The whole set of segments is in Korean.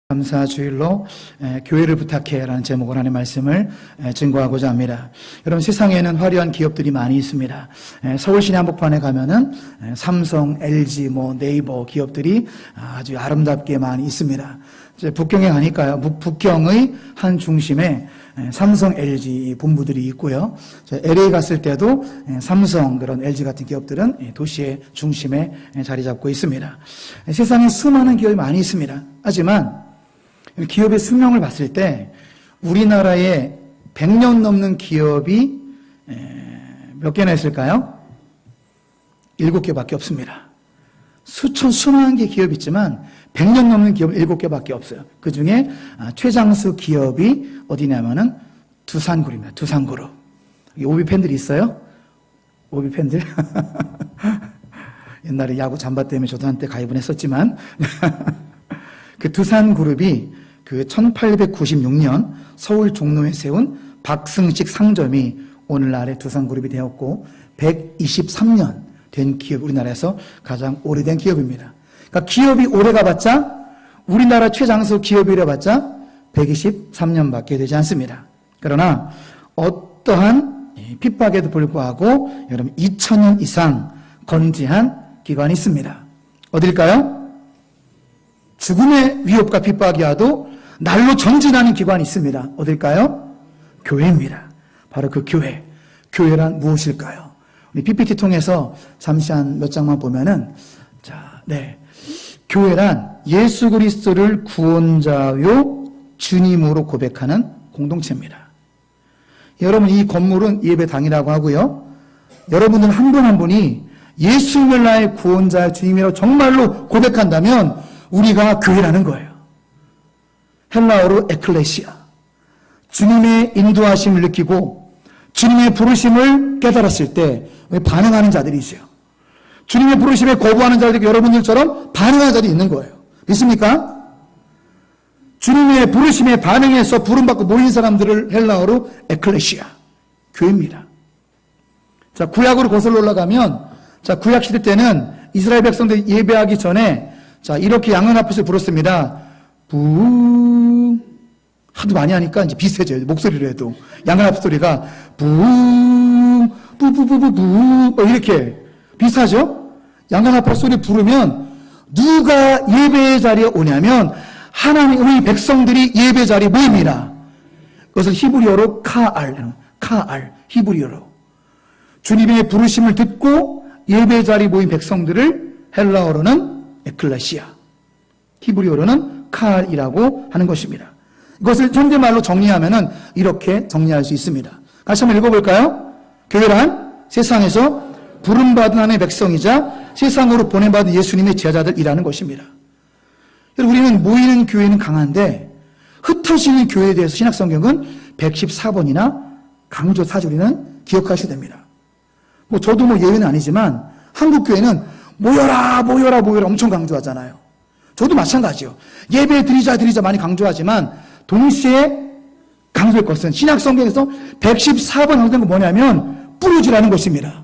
감사주일로 교회를 부탁해라는 제목으로 하는 말씀을 증거하고자 합니다. 여러분, 세상에는 화려한 기업들이 많이 있습니다. 서울 시내 한복판에 가면은 삼성, LG, 네이버 기업들이 아주 아름답게 많이 있습니다. 이제 북경에 가니까요, 북경의 한 중심에 삼성, LG 본부들이 있고요. LA 갔을 때도 삼성, 그런 LG 같은 기업들은 도시의 중심에 자리 잡고 있습니다. 세상에 수많은 기업이 많이 있습니다. 하지만 기업의 수명을 봤을 때 우리나라에 100년 넘는 기업이 몇 개나 있을까요? 7개밖에 없습니다. 수만 개 기업이 있지만 100년 넘는 기업은 7개밖에 없어요. 그 중에 최장수 기업이 어디냐면은 두산그룹입니다. 두산그룹. 오비 팬들이 있어요? 오비 팬들? 옛날에 야구 잠바 때문에 저도 한때 가입은 했었지만 그 두산그룹이 그 1896년 서울 종로에 세운 박승식 상점이 오늘날의 두산그룹이 되었고 123년 된 기업, 우리나라에서 가장 오래된 기업입니다. 그러니까 기업이 오래 가봤자 우리나라 최장수 기업이라 봤자 123년밖에 되지 않습니다. 그러나 어떠한 핍박에도 불구하고 여러분 2000년 이상 건재한 기관이 있습니다. 어딜까요? 죽음의 위협과 핍박이 와도 날로 전진하는 기관이 있습니다. 어딜까요? 교회입니다. 바로 그 교회. 교회란 무엇일까요? 우리 PPT 통해서 잠시 한 몇 장만 보면은, 교회란 예수 그리스도를 구원자요 주님으로 고백하는 공동체입니다. 여러분, 이 건물은 예배당이라고 하고요. 여러분들 한 분 한 분이 예수님을 나의 구원자 주님이라고 정말로 고백한다면 우리가 교회라는 거예요. 헬라어로 에클레시아. 주님의 인도하심을 느끼고 주님의 부르심을 깨달았을 때 반응하는 자들이 있어요. 주님의 부르심에 거부하는 자들이 여러분들처럼 반응하는 자들이 있는 거예요. 믿습니까? 주님의 부르심에 반응해서 부름받고 모인 사람들을 헬라어로 에클레시아. 교회입니다. 자, 구약으로 거슬러 올라가면, 구약 시대 때는 이스라엘 백성들 예배하기 전에 이렇게 양은 앞에서 부르습니다. 부, 하도 많이 하니까 이제 비슷해져요. 목소리로 해도. 양은 앞 소리가 부부부부부 이렇게 비슷하죠? 양은 앞 소리 부르면 누가 예배 자리에 오냐면 하나님, 우리 백성들이 예배 자리에 모입니다. 그것을 히브리어로 카알, 히브리어로. 주님의 부르심을 듣고 예배 자리에 모인 백성들을 헬라어로는 에클레시아, 히브리어로는 칼이라고 하는 것입니다. 이것을 현대말로 정리하면은 이렇게 정리할 수 있습니다. 같이 한번 읽어볼까요? 교회란 세상에서 부름받은 하나님의 백성이자 세상으로 보내받은 예수님의 제자들이라는 것입니다. 우리는 모이는 교회는 강한데 흩어지는 교회에 대해서 신약성경은 114번이나 강조 사주리는 기억하셔야 됩니다. 저도 예외는 아니지만 한국 교회는 모여라 엄청 강조하잖아요. 저도 마찬가지요. 예배 드리자 많이 강조하지만 동시에 강조할 것은 신약성경에서 114번 강조된 건 뭐냐면 뿌려주라는 것입니다.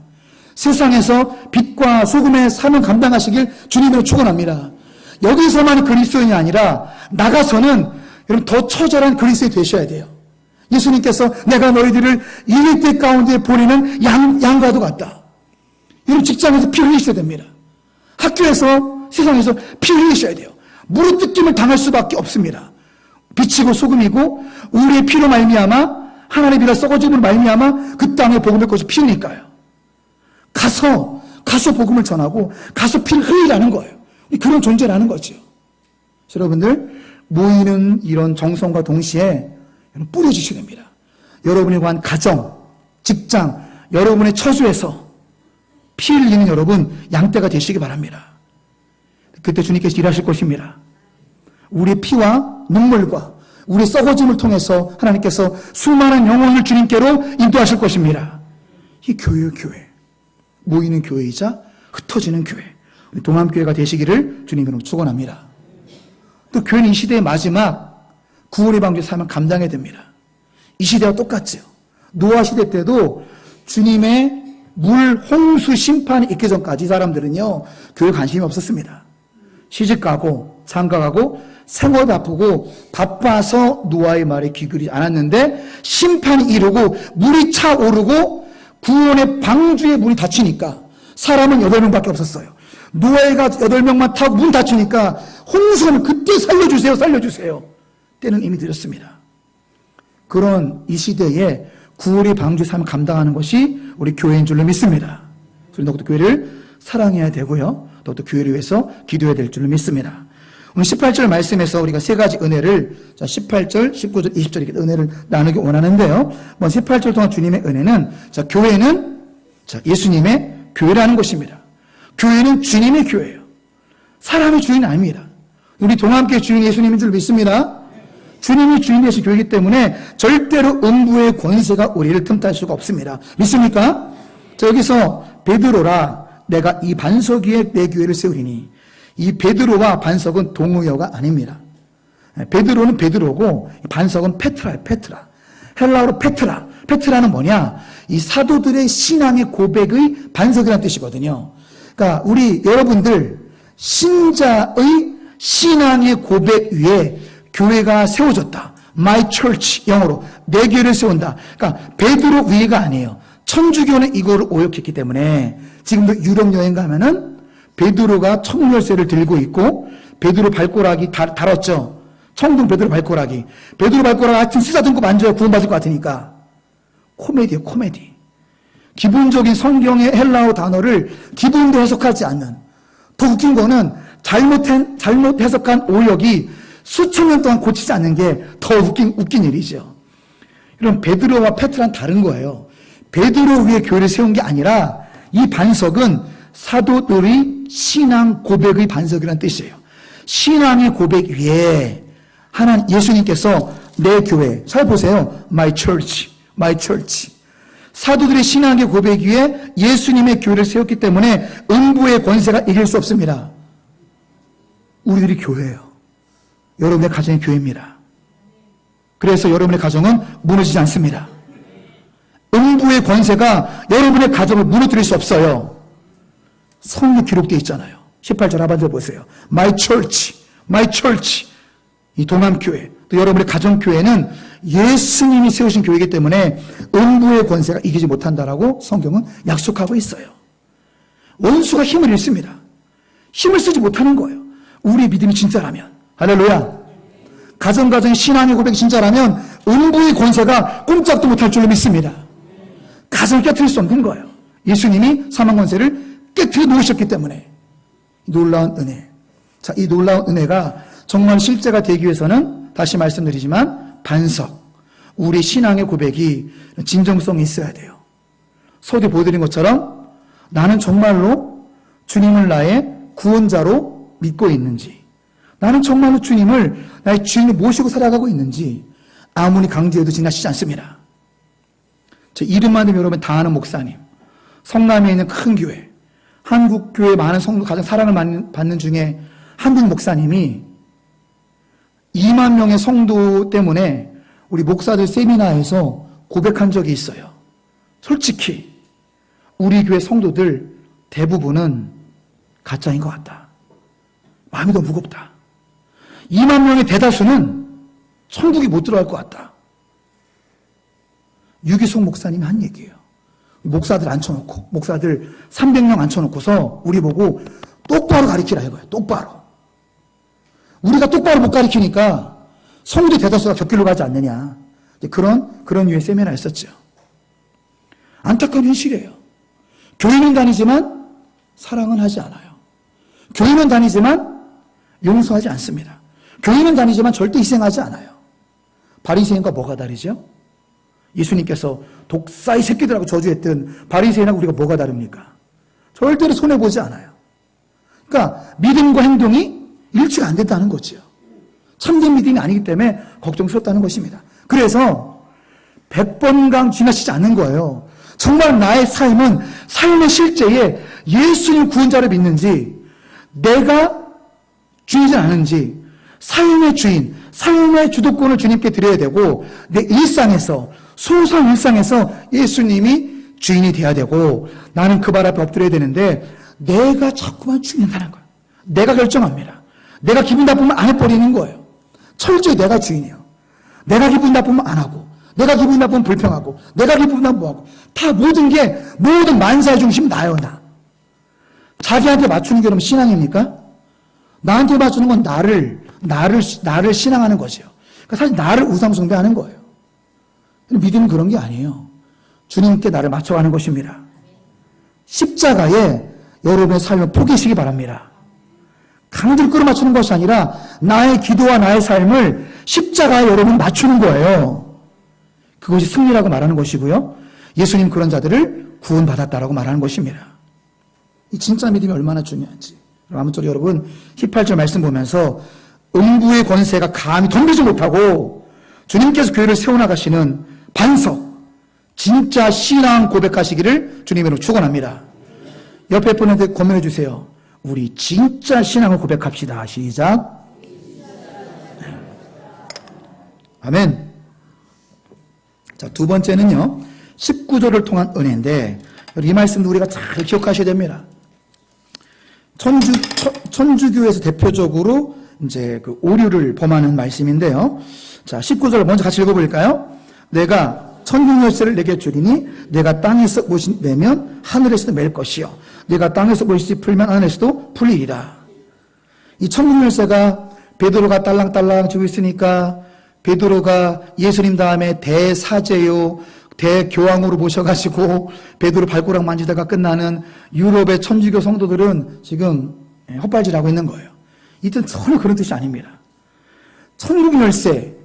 세상에서 빛과 소금의 삶을 감당하시길 주님으로 축원합니다. 여기서만 그리스도인이 아니라 나가서는 여러분 더 처절한 그리스도인이 되셔야 돼요. 예수님께서 내가 너희들을 일일대 가운데 보내는 양과도 같다. 여러분 직장에서 피 흘리셔야 됩니다. 학교에서 세상에서 피 흘리셔야 돼요. 무릎뜯김을 당할 수밖에 없습니다. 빛이고 소금이고 우리의 피로 말미암아 하나님이라 썩어짐으로 말미암아 그 땅에 복음의 꽃이 피우니까요. 가서 복음을 전하고 가서 피를 흘리라는 거예요. 그런 존재라는 거죠. 여러분들 모이는 이런 정성과 동시에 뿌려주셔야 됩니다. 여러분에 관한 가정, 직장, 여러분의 처소에서 피 흘리는 여러분 양떼가 되시기 바랍니다. 그때 주님께서 일하실 것입니다. 우리의 피와 눈물과 우리의 썩어짐을 통해서 하나님께서 수많은 영혼을 주님께로 인도하실 것입니다. 이 교회요, 교회. 모이는 교회이자 흩어지는 교회. 우리 동암교회가 되시기를 주님으로 축원합니다. 또 교회는 이 시대의 마지막 구원의 방주의 삶을 감당해야 됩니다. 이 시대와 똑같죠. 노아 시대 때도 주님의 물 홍수 심판이 있기 전까지 이 사람들은요 교회 관심이 없었습니다. 시집가고 장가가고 생활 바쁘고 바빠서 노아의 말에 귀 기울이지 않았는데 심판이 이르고 물이 차오르고 구원의 방주에 문이 닫히니까 사람은 8명밖에 없었어요. 노아가 8명만 타고 문 닫히니까 혼선을 그때 살려주세요, 살려주세요. 때는 이미 늦었습니다. 그런 이 시대에 구원의 방주의 삶을 감당하는 것이 우리 교회인 줄로 믿습니다. 그래서 더욱더 교회를 사랑해야 되고요. 더욱더 교회를 위해서 기도해야 될 줄로 믿습니다. 오늘 18절 말씀에서 우리가 세 가지 은혜를 18절, 19절, 20절 이렇게 은혜를 나누기 원하는데요. 먼저 18절 동안 주님의 은혜는 교회는 예수님의 교회라는 것입니다. 교회는 주님의 교회예요. 사람의 주인은 아닙니다. 우리 동함교회 주인 예수님인 줄 믿습니다. 주님이 주인 되신 교회이기 때문에 절대로 음부의 권세가 우리를 틈탈 수가 없습니다. 믿습니까? 여기서 베드로라 내가 이 반석 위에 내 교회를 세우리니, 이 베드로와 반석은 동의어가 아닙니다. 베드로는 베드로고 반석은 페트라예요. 페트라. 헬라어로 페트라. 페트라는 뭐냐? 이 사도들의 신앙의 고백의 반석이라는 뜻이거든요. 그러니까 우리 여러분들 신자의 신앙의 고백 위에 교회가 세워졌다. My church, 영어로 내 교회를 세운다. 그러니까 베드로 위가 아니에요. 천주교는 이거를 오역했기 때문에 지금도 유럽 여행 가면은 베드로가 청열쇠를 들고 있고 베드로 발가락이 달았죠. 청동 베드로 발가락이. 베드로 발가락 같은 쓰다듬고 만져야 구원받을 것 같으니까. 코미디예요, 코미디. 기본적인 성경의 헬라어 단어를 기본도 해석하지 않는. 더 웃긴 거는 잘못 해석한 오역이 수천 년 동안 고치지 않는 게 더 웃긴 일이죠. 이런 베드로와 페트라는 다른 거예요. 베드로 위에 교회를 세운 게 아니라 이 반석은 사도들의 신앙 고백의 반석이라는 뜻이에요. 신앙의 고백 위에 하나님 예수님께서 내 교회, 잘 보세요. My church, my church. 사도들의 신앙의 고백 위에 예수님의 교회를 세웠기 때문에 음부의 권세가 이길 수 없습니다. 우리들이 교회예요. 여러분의 가정이 교회입니다. 그래서 여러분의 가정은 무너지지 않습니다. 음부의 권세가 여러분의 가정을 무너뜨릴 수 없어요. 성경에 기록되어 있잖아요. 18절 하반절 보세요. My church, my church. 이 동암교회, 또 여러분의 가정교회는 예수님이 세우신 교회이기 때문에 음부의 권세가 이기지 못한다라고 성경은 약속하고 있어요. 원수가 힘을 잃습니다. 힘을 쓰지 못하는 거예요. 우리의 믿음이 진짜라면. 할렐루야. 가정의 신앙의 고백이 진짜라면 음부의 권세가 꼼짝도 못할 줄로 믿습니다. 가정을 깨트릴 수 없는 거예요. 예수님이 사망 권세를 깨트려 놓으셨기 때문에. 놀라운 은혜. 자, 이 놀라운 은혜가 정말 실제가 되기 위해서는 다시 말씀드리지만 반석, 우리 신앙의 고백이 진정성이 있어야 돼요. 서두에 보여드린 것처럼 나는 정말로 주님을 나의 구원자로 믿고 있는지, 나는 정말로 주님을 나의 주인을 모시고 살아가고 있는지 아무리 강조해도 지나치지 않습니다. 제 이름만 들으면 여러분 다 아는 목사님, 성남에 있는 큰 교회, 한국교회 많은 성도 가장 사랑을 받는 중에 한국 목사님이 2만 명의 성도 때문에 우리 목사들 세미나에서 고백한 적이 있어요. 솔직히 우리 교회 성도들 대부분은 가짜인 것 같다. 마음이 너무 무겁다. 2만 명의 대다수는 천국에 못 들어갈 것 같다. 유기송 목사님이 한 얘기예요. 목사들 앉혀놓고, 목사들 300명 앉혀놓고서 우리 보고 똑바로 가르치라 이거예요. 똑바로. 우리가 똑바로 못 가르치니까 성도 대다수가 곁길로 가지 않느냐. 그런 유의 세미나였었죠. 안타까운 현실이에요. 교회는 다니지만 사랑은 하지 않아요. 교회는 다니지만 용서하지 않습니다. 교회는 다니지만 절대 희생하지 않아요. 바리새인과 뭐가 다르죠? 예수님께서 독사의 새끼들하고 저주했던 바리새인하고 우리가 뭐가 다릅니까? 절대로 손해보지 않아요. 그러니까 믿음과 행동이 일치가 안 됐다는 거죠. 참된 믿음이 아니기 때문에 걱정스럽다는 것입니다. 그래서 100번강 지나치지 않는 거예요. 정말 나의 삶은 삶의 실제에 예수님 구원자를 믿는지, 내가 주인이지 않은지, 삶의 주인, 삶의 주도권을 주님께 드려야 되고, 내 일상에서, 소소한 일상에서 예수님이 주인이 돼야 되고, 나는 그 발 앞에 엎드려야 되는데 내가 자꾸만 주인하는 거예요. 내가 결정합니다. 내가 기분 나쁘면 안 해버리는 거예요. 철저히 내가 주인이에요. 내가 기분 나쁘면 안 하고, 내가 기분 나쁘면 불평하고, 내가 기분 나쁘면 뭐하고, 다 모든 만사의 중심 나요, 나. 자기한테 맞추는 게 그럼 신앙입니까? 나한테 맞추는 건 나를 신앙하는 거죠. 그러니까 사실 나를 우상숭배하는 거예요. 믿음은 그런 게 아니에요. 주님께 나를 맞춰가는 것입니다. 십자가에 여러분의 삶을 포기하시기 바랍니다. 강제로 끌어맞추는 것이 아니라 나의 기도와 나의 삶을 십자가에 여러분 맞추는 거예요. 그것이 승리라고 말하는 것이고요. 예수님 그런 자들을 구원받았다라고 말하는 것입니다. 이 진짜 믿음이 얼마나 중요한지. 아무쪼록 여러분 18절 말씀 보면서 음부의 권세가 감히 덤비지 못하고 주님께서 교회를 세워나가시는 반석, 진짜 신앙 고백하시기를 주님으로 축원합니다. 옆에 분한테 권면해 주세요. 우리 진짜 신앙을 고백합시다. 시작. 아멘. 자, 두 번째는요, 19절을 통한 은혜인데, 이 말씀도 우리가 잘 기억하셔야 됩니다. 천주교에서 대표적으로 이제 그 오류를 범하는 말씀인데요. 자, 19절을 먼저 같이 읽어볼까요? 내가 천국 열쇠를 내게 주리니 내가 땅에서 무엇이 매면 하늘에서도 맬 것이요 내가 땅에서 무엇이 풀면 하늘에서도 풀리리라. 이 천국 열쇠가 베드로가 딸랑딸랑 쥐고 있으니까 베드로가 예수님 다음에 대사제요 대교황으로 모셔가지고 베드로 발가락 만지다가 끝나는 유럽의 천주교 성도들은 지금 헛발질하고 있는 거예요. 이때는 전혀 그런 뜻이 아닙니다. 천국 열쇠,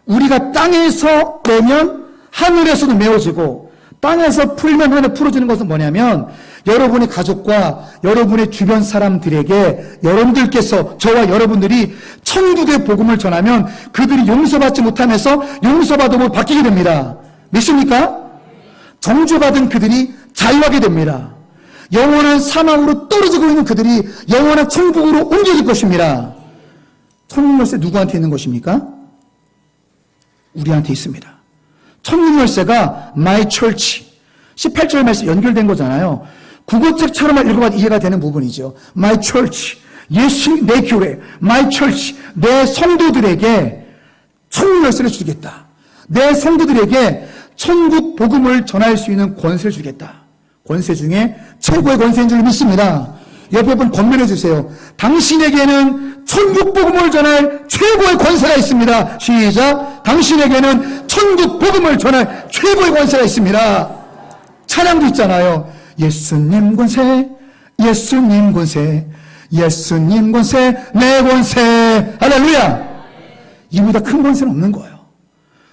우리가 땅에서 매면 하늘에서도 메워지고 땅에서 풀면 하늘에 풀어지는 것은 뭐냐면 여러분의 가족과 여러분의 주변 사람들에게 여러분들께서 저와 여러분들이 천국의 복음을 전하면 그들이 용서받지 못하면서 용서받음으로 바뀌게 됩니다. 믿습니까? 정죄받은 그들이 자유하게 됩니다. 영원한 사망으로 떨어지고 있는 그들이 영원한 천국으로 옮겨질 것입니다. 천국 열쇠 누구한테 있는 것입니까? 우리한테 있습니다. 천국 열쇠가 My Church 18절 말씀 연결된 거잖아요. 국어책처럼 읽어봐도 이해가 되는 부분이죠. My Church 예수 내 교회 My Church 내 성도들에게 천국 열쇠를 주겠다. 내 성도들에게 천국 복음을 전할 수 있는 권세를 주겠다. 권세 중에 최고의 권세인 줄 믿습니다. 옆에 분 권면해 주세요. 당신에게는 천국 복음을 전할 최고의 권세가 있습니다. 시작. 당신에게는 천국 복음을 전할 최고의 권세가 있습니다. 찬양도 있잖아요. 예수님 권세, 예수님 권세, 예수님 권세, 내 권세. 할렐루야. 이보다 큰 권세는 없는 거예요.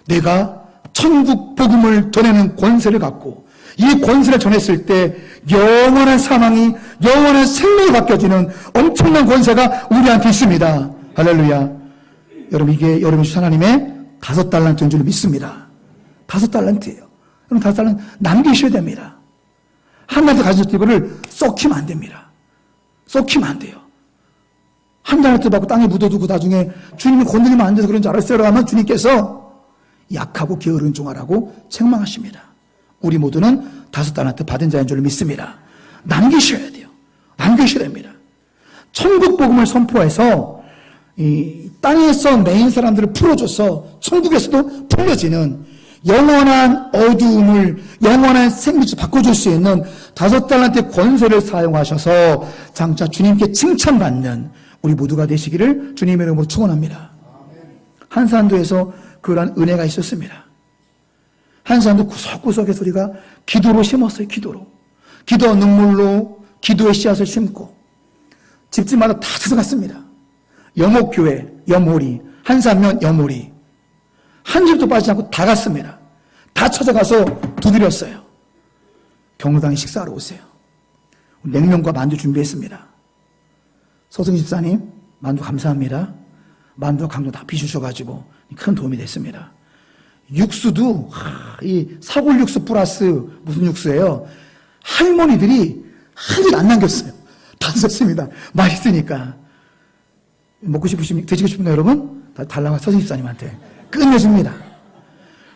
내가 천국 복음을 전하는 권세를 갖고 이 권세를 전했을 때 영원한 사망이 영원한 생명이 바뀌어지는 엄청난 권세가 우리한테 있습니다. 할렐루야. 여러분 이게 여러분 주 하나님의 5달란트인 줄 믿습니다. 5달란트예요. 여러분 5달란트 남기셔야 됩니다. 하나님한테 가졌을 때 이거를 썩히면 안 됩니다. 썩히면 안 돼요. 한 달란트 받고 땅에 묻어두고 나중에 주님이 건드리면 안 돼서 그런 줄 알았어요 하면 주님께서 약하고 게으른 종아라고 책망하십니다. 우리 모두는 5달란트 받은 자인 줄 믿습니다. 남기셔야 돼요. 남기셔야 됩니다. 천국 복음을 선포해서 이 땅에서 매인 사람들을 풀어줘서 천국에서도 풀려지는 영원한 어두움을 영원한 생명으로 바꿔줄 수 있는 5달란트의 권세를 사용하셔서 장차 주님께 칭찬받는 우리 모두가 되시기를 주님의 이름으로 축원합니다. 한산도에서 그러한 은혜가 있었습니다. 한산도 구석구석에서 우리가 기도로 심었어요. 기도로. 기도와 눈물로 기도의 씨앗을 심고 집집마다 다 찾아갔습니다. 영옥교회, 염호리, 한산면 염호리 한 집도 빠지지 않고 다 갔습니다. 다 찾아가서 두드렸어요. 경로당에 식사하러 오세요. 냉면과 만두 준비했습니다. 서승희 집사님 만두 감사합니다. 만두와 강도 다 비주셔가지고 큰 도움이 됐습니다. 육수도 이 사골 육수 플러스 무슨 육수예요? 할머니들이 한 줄 안 남겼어요. 다 드셨습니다. 맛있으니까. 먹고 싶으십니까? 드시고 싶은가요, 여러분? 달라고 서승희 집사님한테 끝내줍니다.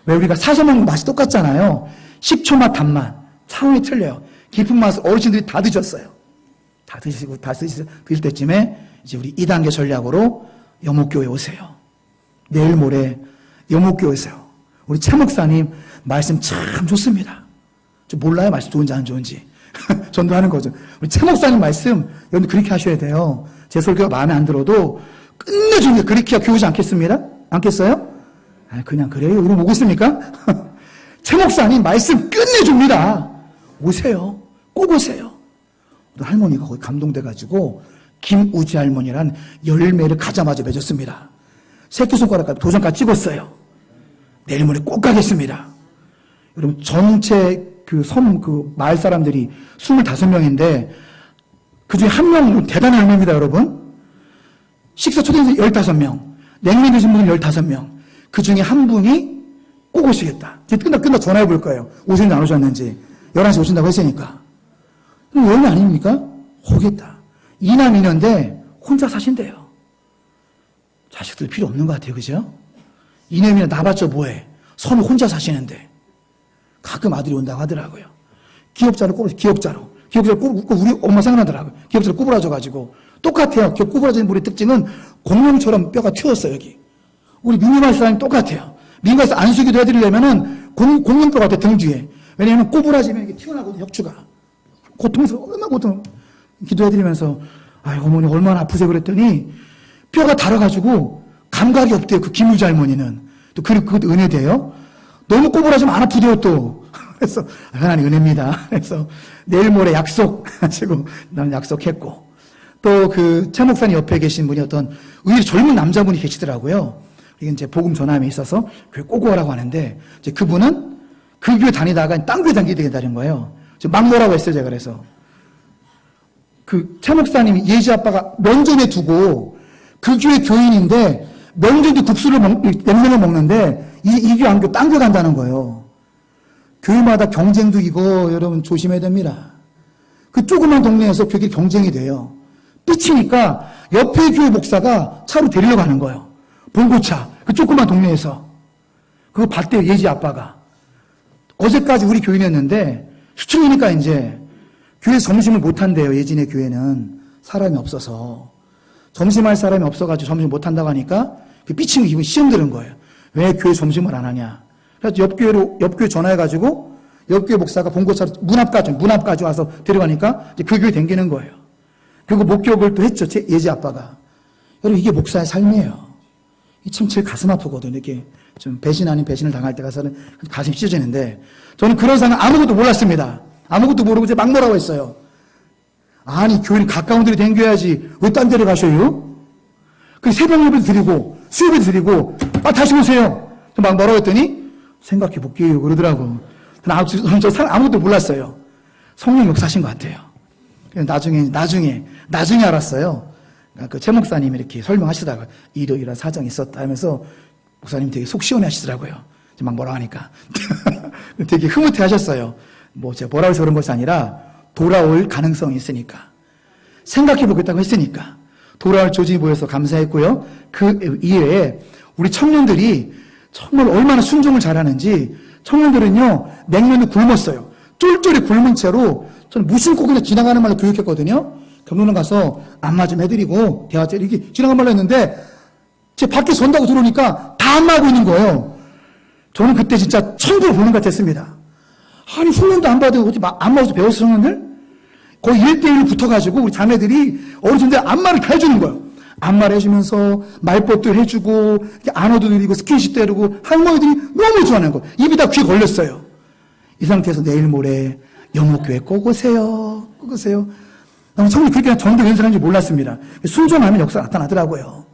왜 우리가 사서 먹는 맛이 똑같잖아요. 식초 맛, 단맛 차원이 틀려요. 깊은 맛을 어르신들이 다 드셨어요. 다 드시고 다 드실 때쯤에 이제 우리 2단계 전략으로 여목교회 오세요. 내일 모레 여목교회 오세요. 우리 최 목사님 말씀 참 좋습니다. 저 몰라요, 말씀 좋은지 안 좋은지. 전도하는 거죠. 우리 최 목사님 말씀 여러분 그렇게 하셔야 돼요. 제 설교가 마음에 안 들어도 끝내주는 게 그렇게 교우지 않겠습니다? 않겠어요? 그냥 그래요. 여러분 오고 있습니까? 최 목사님 말씀 끝내줍니다. 오세요. 꼭 오세요. 할머니가 거기 감동돼가지고 김우지 할머니란 열매를 가자마자 맺었습니다. 새끼손가락까지 도장까지 찍었어요. 내일 모레 꼭 가겠습니다. 여러분 전체 그 마을 사람들이 25명인데 그 중에 한 명은 대단한 할머니입니다, 여러분. 식사 초대해서 15명, 냉면 드신 분은 15명. 그 중에 한 분이 꼭 오시겠다. 끝나 전화해 볼 거예요. 오셨는지 안 오셨는지. 11시 오신다고 했으니까. 열매 아닙니까? 오겠다. 이남 이녀인데 혼자 사신대요. 자식들 필요 없는 것 같아요. 그죠? 이남이나 나봤자 뭐해. 서로 혼자 사시는데. 가끔 아들이 온다고 하더라고요. 기억자로 꼭 우리 엄마 생각나더라고요. 기억자로 구부러져가지고. 똑같아요. 구부러진 우리 특징은 공룡처럼 뼈가 튀었어요, 여기. 우리 민가에서 사람이 똑같아요. 민가에서 안수기도 해드리려면은 공룡뼈 같아, 등 뒤에. 왜냐하면 구부러지면 이렇게 튀어나오거든요, 혁주가. 고통스러워, 얼마나 고통. 기도해드리면서, 아유, 어머니 얼마나 아프세요? 그랬더니, 뼈가 달아가지고, 감각이 없대요, 그 김유지 할머니는. 또, 그것도 은혜돼요. 너무 구부러지면 안 아프대요, 또. 그래서, 하나님 은혜입니다. 그래서, 내일 모레 약속하시고, 나는 약속했고. 또, 최 목사님 옆에 계신 분이 어떤, 의외로 젊은 남자분이 계시더라고요. 이게 이제 복음 전함에 있어서, 교회 꼭 오라고 하는데, 이제 그분은, 그 교회 다니다가 딴 교회 다니게 되는 거예요. 막 뭐라고 했어요, 제가 그래서. 최 목사님이 예지 아빠가 면전에 두고 그 교회 교인인데 면전도 냉면을 먹는데 이 교회 안 교회 딴 교회 간다는 거예요. 교회마다 경쟁도 이거 여러분 조심해야 됩니다. 그 조그만 동네에서 그게 경쟁이 돼요. 삐치니까 옆에 교회 목사가 차로 데리러 가는 거예요. 봉고차. 그 조그만 동네에서. 그거 봤대요, 예지 아빠가. 어제까지 우리 교인이었는데 수층이니까 이제 교회에서 점심을 못 한대요. 예진의 교회는 사람이 없어서. 점심할 사람이 없어가지고 점심 못 한다고 하니까 삐치는 기분이 시험 드는 거예요. 왜 교회 점심을 안 하냐. 그래서 옆교회 전화해가지고 옆교회 목사가 본고차로 문 앞까지 와서 데려가니까 이제 그 교회 댕기는 거예요. 그리고 목격을 또 했죠. 예지 아빠가. 여러분 이게 목사의 삶이에요. 참 제일 가슴 아프거든요. 이렇게 좀 배신 아닌 배신을 당할 때 가서는 가슴이 찢어지는데 저는 그런 상황 아무것도 몰랐습니다. 아무것도 모르고 이제 막 뭐라고 했어요. 아니 교회는 가까운 데로 댕겨야지 왜 딴 데로 가셔요? 그 새벽 예배도 드리고 수요예배도 드리고 다시 오세요. 막 뭐라고 했더니 생각해 볼게요 그러더라고. 저 아무것도 몰랐어요. 성령 역사하신 것 같아요. 나중에 알았어요. 최 목사님이 이렇게 설명하시다가 이러이러한 사정이 있었다 하면서 목사님이 되게 속 시원해 하시더라고요. 막 뭐라 하니까. 되게 흐뭇해 하셨어요. 제가 뭐라고 해서 그런 것이 아니라 돌아올 가능성이 있으니까. 생각해 보겠다고 했으니까. 돌아올 조짐이 보여서 감사했고요. 그 이외에 우리 청년들이 정말 얼마나 순종을 잘하는지 청년들은요, 냉면을 굶었어요. 쫄쫄이 굶은 채로 저는 무심코 그냥 지나가는 말로 교육했거든요. 경로는 가서 안마 좀 해드리고 대화 때 이렇게 지나간 말로 했는데 제 밖에 선다고 들어오니까 다 안마하고 있는 거예요. 저는 그때 진짜 천국을 보는 것 같았습니다. 아니 훈련도 안 받고 어디 안마해서 배웠어 청년들? 거의 1대1로 붙어가지고 우리 자매들이 어르신들 안마를 다 해주는 거예요. 안마를 해주면서 말벗도 해주고 안어도 드리고 스킨십 때리고 할머니들이 너무 좋아하는 거예요. 입이 다 귀에 걸렸어요. 이 상태에서 내일 모레 영목교회 꼭 오세요. 꼭 오세요. 정말 그렇게 전도 연설하는지 몰랐습니다. 순종하면 역사가 나타나더라고요.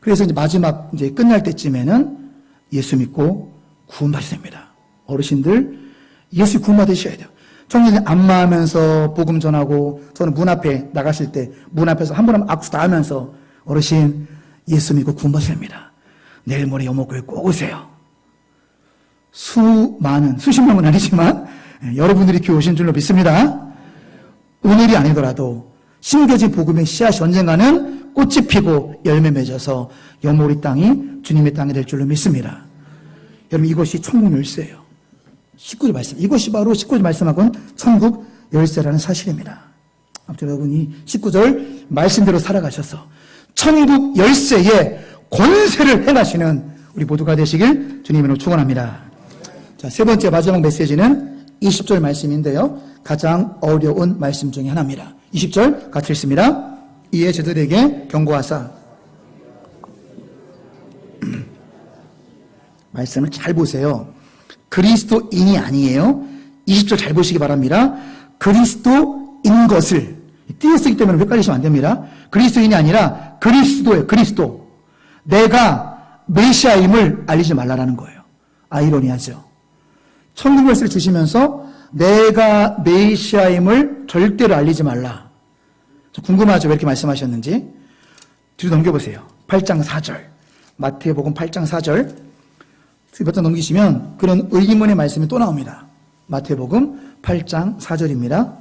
그래서 이제 마지막 이제 끝날 때쯤에는 예수 믿고 구원받으셔야 됩니다. 어르신들 예수 구원받으셔야 돼요. 청년이 안마하면서 복음 전하고 저는 문 앞에 나가실 때 문 앞에서 한 번 하면 악수 다 하면서 어르신 예수 믿고 구원받으셔야 됩니다. 내일 모레 영목교회 꼭 오세요. 수십 명은 아니지만 여러분들이 교회 오신 줄로 믿습니다. 오늘이 아니더라도 심겨진 복음의 씨앗이 언젠가는 꽃이 피고 열매 맺어서 영모리 땅이 주님의 땅이 될 줄로 믿습니다. 여러분 이것이 천국 열쇠예요. 19절 말씀. 이것이 바로 19절 말씀하고는 천국 열쇠라는 사실입니다. 아무튼 여러분이 19절 말씀대로 살아가셔서 천국 열쇠에 권세를 행하시는 우리 모두가 되시길 주님으로 축원합니다. 자, 세 번째 마지막 메시지는 20절 말씀인데요. 가장 어려운 말씀 중에 하나입니다. 20절 같이 읽습니다. 이에 저들에게 경고하사 말씀을 잘 보세요. 그리스도인이 아니에요. 20절 잘 보시기 바랍니다. 그리스도인 것을 띄어쓰기 때문에 헷갈리시면 안 됩니다. 그리스도인이 아니라 그리스도예요. 그리스도. 내가 메시아임을 알리지 말라라는 거예요. 아이러니하죠. 천국 열쇠를 주시면서 내가 메시아임을 절대로 알리지 말라. 궁금하죠? 왜 이렇게 말씀하셨는지. 뒤로 넘겨보세요. 8장 4절. 마태복음 8장 4절. 몇 장 넘기시면 그런 의문의 말씀이 또 나옵니다. 마태복음 8장 4절입니다.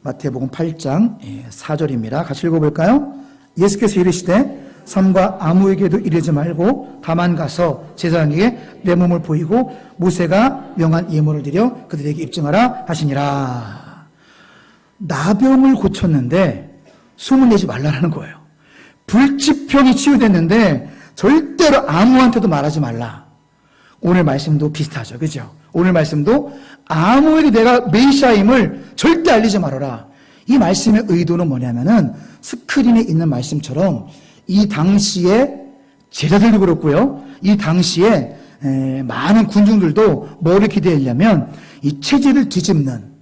마태복음 8장 4절입니다. 같이 읽어볼까요? 예수께서 이르시되 삼가 아무에게도 이르지 말고 다만 가서 제사장에게 내 몸을 보이고 모세가 명한 예물을 드려 그들에게 입증하라 하시니라. 나병을 고쳤는데 소문내지 말라는 거예요. 불치병이 치유됐는데 절대로 아무한테도 말하지 말라. 오늘 말씀도 비슷하죠. 그죠? 오늘 말씀도 아무에게 내가 메시아임을 절대 알리지 말아라. 이 말씀의 의도는 뭐냐면은 스크린에 있는 말씀처럼 이 당시에 제자들도 그렇고요. 이 당시에 많은 군중들도 뭐를 기대했냐면 이 체제를 뒤집는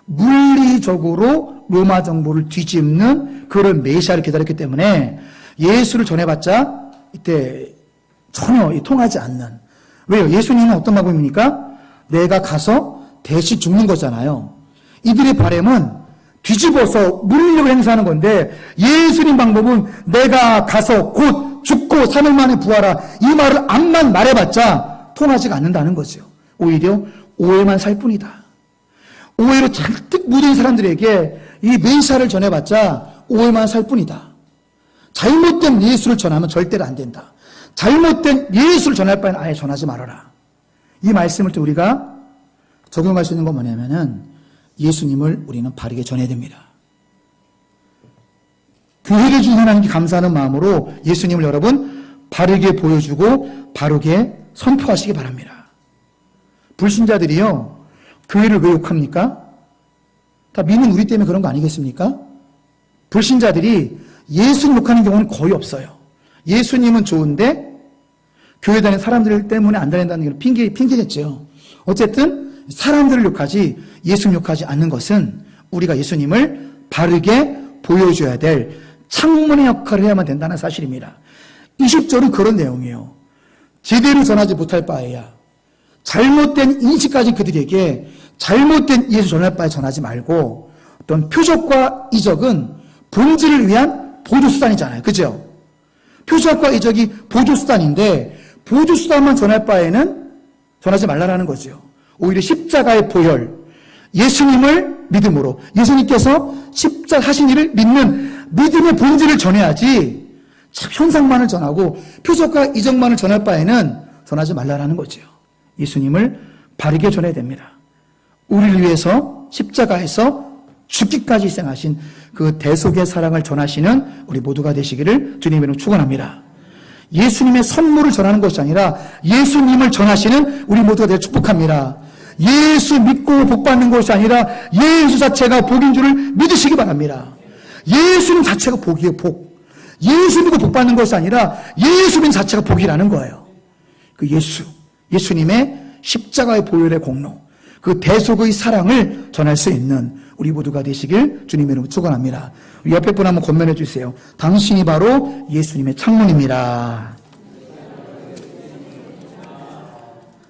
물리적으로 로마 정부를 뒤집는 그런 메시아를 기다렸기 때문에 예수를 전해봤자 이때 전혀 통하지 않는. 왜요? 예수님은 어떤 방법입니까? 내가 가서 대신 죽는 거잖아요. 이들의 바람은 뒤집어서 물리력을 행사하는 건데 예수님 방법은 내가 가서 곧 죽고 3일 만에 부활하 이 말을 암만 말해봤자 통하지가 않는다는 거죠. 오히려 오해만 살 뿐이다. 오해로 잔뜩 묻은 사람들에게 이 메시아를 전해봤자 오해만 살 뿐이다. 잘못된 예수를 전하면 절대로 안 된다. 잘못된 예수를 전할 바에는 아예 전하지 말아라. 이 말씀을 또 우리가 적용할 수 있는 건 뭐냐면은 예수님을 우리는 바르게 전해야 됩니다. 교회를 준 하나님께 감사하는 마음으로 예수님을 여러분 바르게 보여주고 바르게 선포하시기 바랍니다. 불신자들이요 교회를 왜 욕합니까? 다 믿는 우리 때문에 그런 거 아니겠습니까? 불신자들이 예수님 욕하는 경우는 거의 없어요. 예수님은 좋은데 교회 다니는 사람들 때문에 안 다닌다는 게 핑계겠죠. 어쨌든 사람들을 욕하지 예수님 욕하지 않는 것은 우리가 예수님을 바르게 보여줘야 될 창문의 역할을 해야만 된다는 사실입니다. 20절은 그런 내용이에요. 제대로 전하지 못할 바에야 잘못된 인식까지 그들에게 잘못된 예수 전할 바에 전하지 말고 어떤 표적과 이적은 본질을 위한 보조수단이잖아요. 그죠? 표적과 이적이 보조수단인데 보조수단만 전할 바에는 전하지 말라라는 거죠. 오히려 십자가의 보혈, 예수님을 믿음으로 예수님께서 십자가 하신 일을 믿는 믿음의 본질을 전해야지 참 현상만을 전하고 표적과 이적만을 전할 바에는 전하지 말라라는 거죠. 예수님을 바르게 전해야 됩니다. 우리를 위해서 십자가에서 죽기까지 희생하신 그 대속의 사랑을 전하시는 우리 모두가 되시기를 주님의 이름으로 축원합니다. 예수님의 선물을 전하는 것이 아니라 예수님을 전하시는 우리 모두가 되어 축복합니다. 예수 믿고 복 받는 것이 아니라 예수 자체가 복인 줄을 믿으시기 바랍니다. 예수님 자체가 복이에요. 복. 예수 믿고 복 받는 것이 아니라 예수님 자체가 복이라는 거예요. 그 예수님의 십자가의 보혈의 공로, 그 대속의 사랑을 전할 수 있는 우리 모두가 되시길 주님의 이름으로 축원합니다. 옆에 분 한번 권면해 주세요. 당신이 바로 예수님의 창문입니다.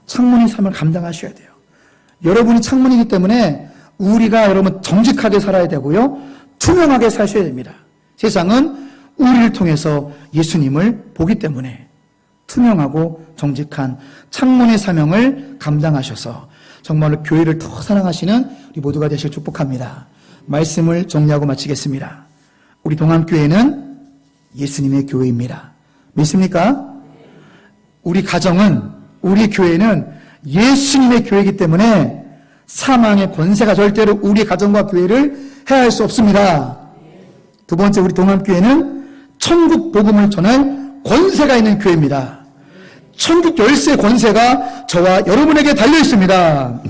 창문의 삶을 감당하셔야 돼요. 여러분이 창문이기 때문에 우리가 여러분 정직하게 살아야 되고요. 투명하게 사셔야 됩니다. 세상은 우리를 통해서 예수님을 보기 때문에 투명하고 정직한 창문의 사명을 감당하셔서 정말로 교회를 더 사랑하시는 우리 모두가 되시길 축복합니다. 말씀을 정리하고 마치겠습니다. 우리 동암교회는 예수님의 교회입니다. 믿습니까? 우리 가정은, 우리 교회는 예수님의 교회이기 때문에 사망의 권세가 절대로 우리 가정과 교회를 해할 수 없습니다. 두 번째, 우리 동암교회는 천국 복음을 전할 권세가 있는 교회입니다. 천국 열쇠 권세가 저와 여러분에게 달려 있습니다.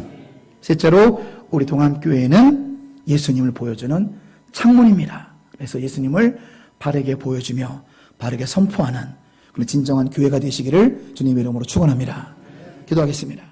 셋째로, 우리 동암교회는 예수님을 보여주는 창문입니다. 그래서 예수님을 바르게 보여주며 바르게 선포하는 그런 진정한 교회가 되시기를 주님의 이름으로 축원합니다. 기도하겠습니다.